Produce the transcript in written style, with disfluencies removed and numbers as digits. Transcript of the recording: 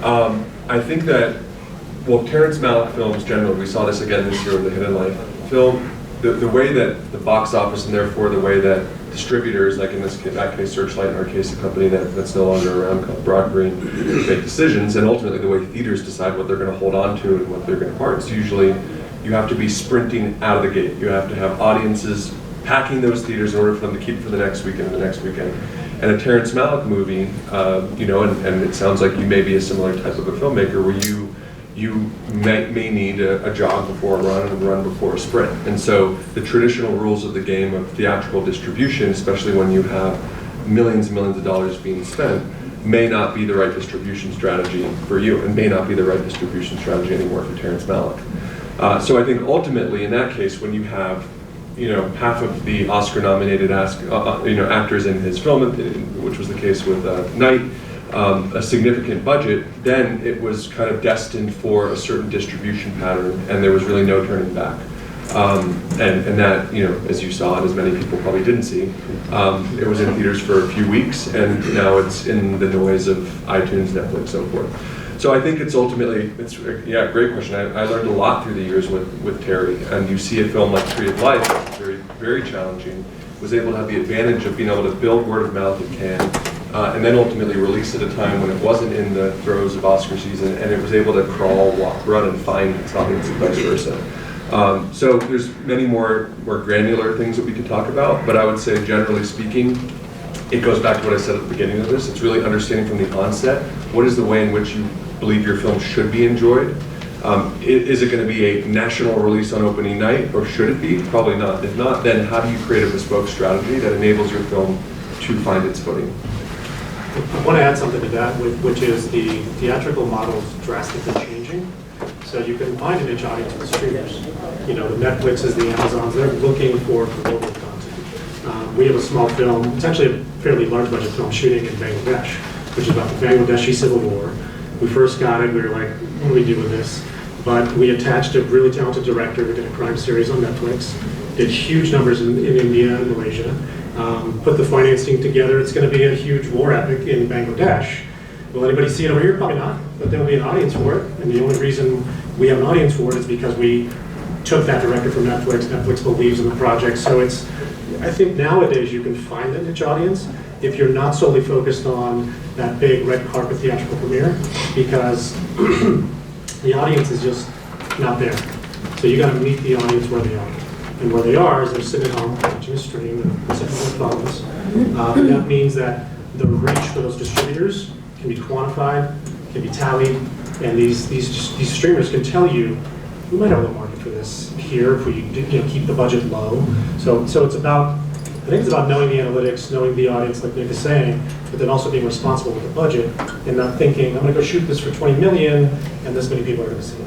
I think that, well, Terrence Malick films generally, we saw this again this year with the Hidden Life film, the way that the box office and therefore the way that distributors, like in that case Searchlight, in our case a company that's no longer around called Broadgreen, make decisions, and ultimately the way theaters decide what they're going to hold on to and what they're going to part. It's usually, you have to be sprinting out of the gate. You have to have audiences packing those theaters in order for them to keep for the next weekend and the next weekend. And a Terrence Malick movie, you know, and it sounds like you may be a similar type of a filmmaker where you may need a jog before a run and a run before a sprint. And so the traditional rules of the game of theatrical distribution, especially when you have millions and millions of dollars being spent, may not be the right distribution strategy for you, and may not be the right distribution strategy anymore for Terrence Malick. So I think ultimately in that case, when you have, you know, half of the Oscar-nominated actors in his film, which was the case with Night, a significant budget, then it was kind of destined for a certain distribution pattern, and there was really no turning back. And that, you know, as you saw, and as many people probably didn't see, it was in theaters for a few weeks, and now it's in the noise of iTunes, Netflix, so forth. So I think it's ultimately, yeah, great question. I learned a lot through the years with Terry, and you see a film like Tree of Life, which is very, very challenging, was able to have the advantage of being able to build word of mouth at Cannes, and then ultimately release at a time when it wasn't in the throes of Oscar season, and it was able to crawl, walk, run, and find its audience and vice versa. So there's many more granular things that we could talk about, but I would say generally speaking, it goes back to what I said at the beginning of this. It's really understanding from the onset, what is the way in which you believe your film should be enjoyed? Is it going to be a national release on opening night, or should it be? Probably not. If not, then how do you create a bespoke strategy that enables your film to find its footing? I want to add something to that, which is the theatrical model is drastically changing. So you can find a niche audience with streamers. You know, the Netflixes, the Amazons, they're looking for global content. We have a small film, it's actually a fairly large budget film shooting in Bangladesh, which is about the Bangladeshi civil war. We first got it, we were like, what do we do with this? But we attached a really talented director who did a crime series on Netflix, did huge numbers in India and Malaysia, put the financing together. It's going to be a huge war epic in Bangladesh. Will anybody see it over here? Probably not, but there will be an audience for it. And the only reason we have an audience for it is because we took that director from Netflix. Netflix believes in the project. So it's, I think nowadays you can find a niche audience if you're not solely focused on that big red carpet theatrical premiere, because the audience is just not there. So you got to meet the audience where they are. And where they are is they're sitting at home watching a stream and sitting on their phones. And that means that the reach for those distributors can be quantified, can be tallied, and these streamers can tell you, we might have a market for this here if we keep the budget low. So it's about, I think it's about knowing the analytics, knowing the audience, like Nick is saying, but then also being responsible with the budget and not thinking, I'm going to go shoot this for 20 million and this many people are going to see it.